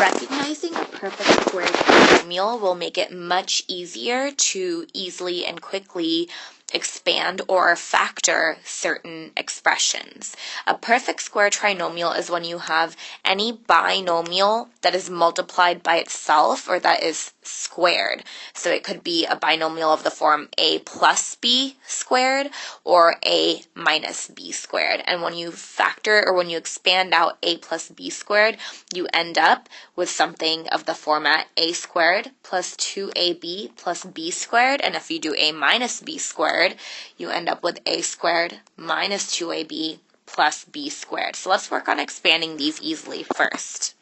Recognizing a perfect square trinomial will make it much easier to easily and quickly expand or factor certain expressions. A perfect square trinomial is when you have any binomial that is multiplied by itself or that is squared. So it could be a binomial of the form a plus b squared or a minus b squared. And when you factor or when you expand out a plus b squared, you end up with something of the format a squared plus 2ab plus b squared. And if you do a minus b squared, you end up with a squared minus 2ab plus b squared. So let's work on expanding these easily first.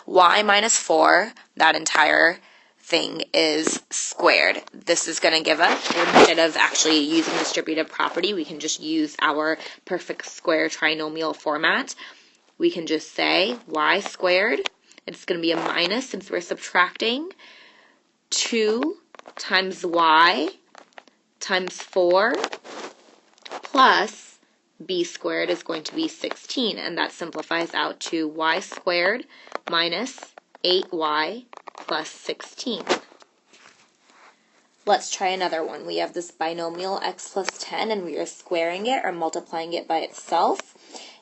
Y minus 4, that entire thing is squared. This is going to give us, instead of actually using distributive property, we can just use our perfect square trinomial format. We can just say y squared, it's going to be a minus since we're subtracting, 2 times y times 4 plus b squared is going to be 16, and that simplifies out to y squared minus 8y plus 16. Let's try another one. We have this binomial x plus 10, and we are squaring it or multiplying it by itself,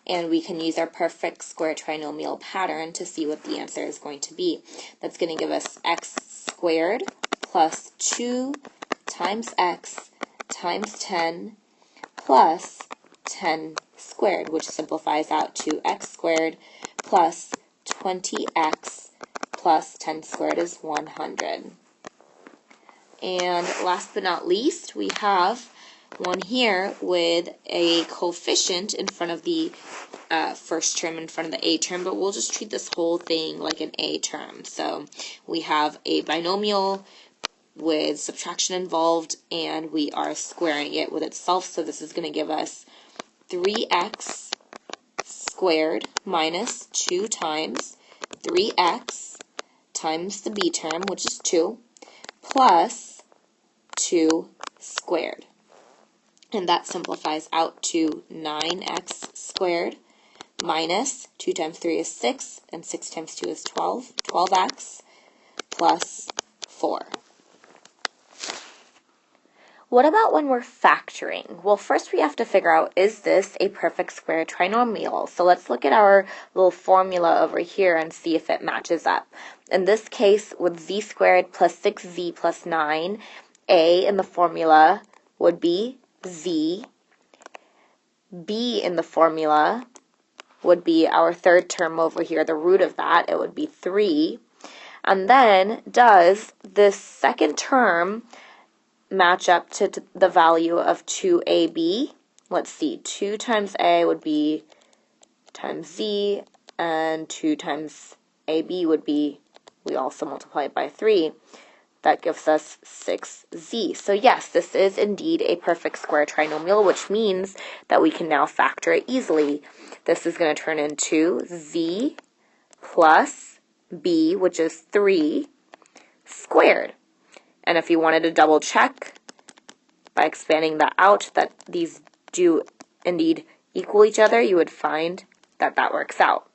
and we can use our perfect square trinomial pattern to see what the answer is going to be. That's going to give us x squared plus 2 times x times 10 plus 10 squared, which simplifies out to x squared plus 20x plus 10 squared is 100. And last but not least, we have one here with a coefficient in front of the first term in front of the a term, but we'll just treat this whole thing like an a term. So we have a binomial with subtraction involved, and we are squaring it with itself. So this is going to give us 3x squared minus 2 times 3x times the b term, which is 2, plus 2 squared. And that simplifies out to 9x squared minus 2 times 3 is 6, and 6 times 2 is 12, 12x plus 4. What about when we're factoring? Well, first we have to figure out, is this a perfect square trinomial? So let's look at our little formula over here and see if it matches up. In this case, with z squared plus 6z plus 9, a in the formula would be z. B in the formula would be our third term over here, the root of that, it would be 3. And then does this second term match up to the value of 2ab? Let's see, 2 times a would be times z, and 2 times ab would be, we also multiply it by 3. That gives us 6z. So yes, this is indeed a perfect square trinomial, which means that we can now factor it easily. This is going to turn into z plus b, which is 3, squared. And if you wanted to double check by expanding that out, that these do indeed equal each other, you would find that that works out.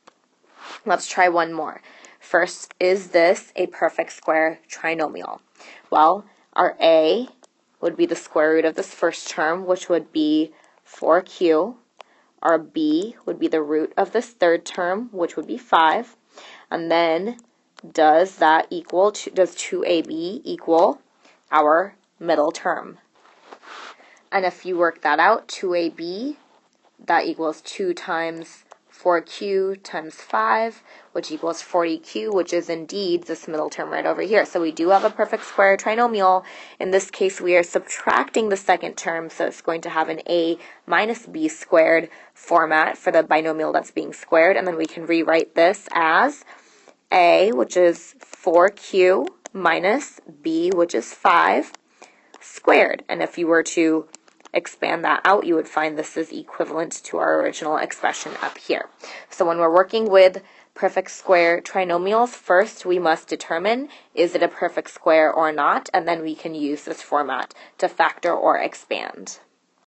Let's try one more. First, is this a perfect square trinomial? Well, our a would be the square root of this first term, which would be 4q. Our b would be the root of this third term, which would be 5. And then does that equal to, does 2ab equal our middle term? And if you work that out, 2ab, that equals 2 times 4q times 5, which equals 40q, which is indeed this middle term right over here. So we do have a perfect square trinomial. In this case, we are subtracting the second term, so it's going to have an a minus b squared format for the binomial that's being squared, and then we can rewrite this as a, which is 4q, minus b, which is 5, squared. And if you were to expand that out, you would find this is equivalent to our original expression up here. So when we're working with perfect square trinomials, first we must determine, is it a perfect square or not, and then we can use this format to factor or expand.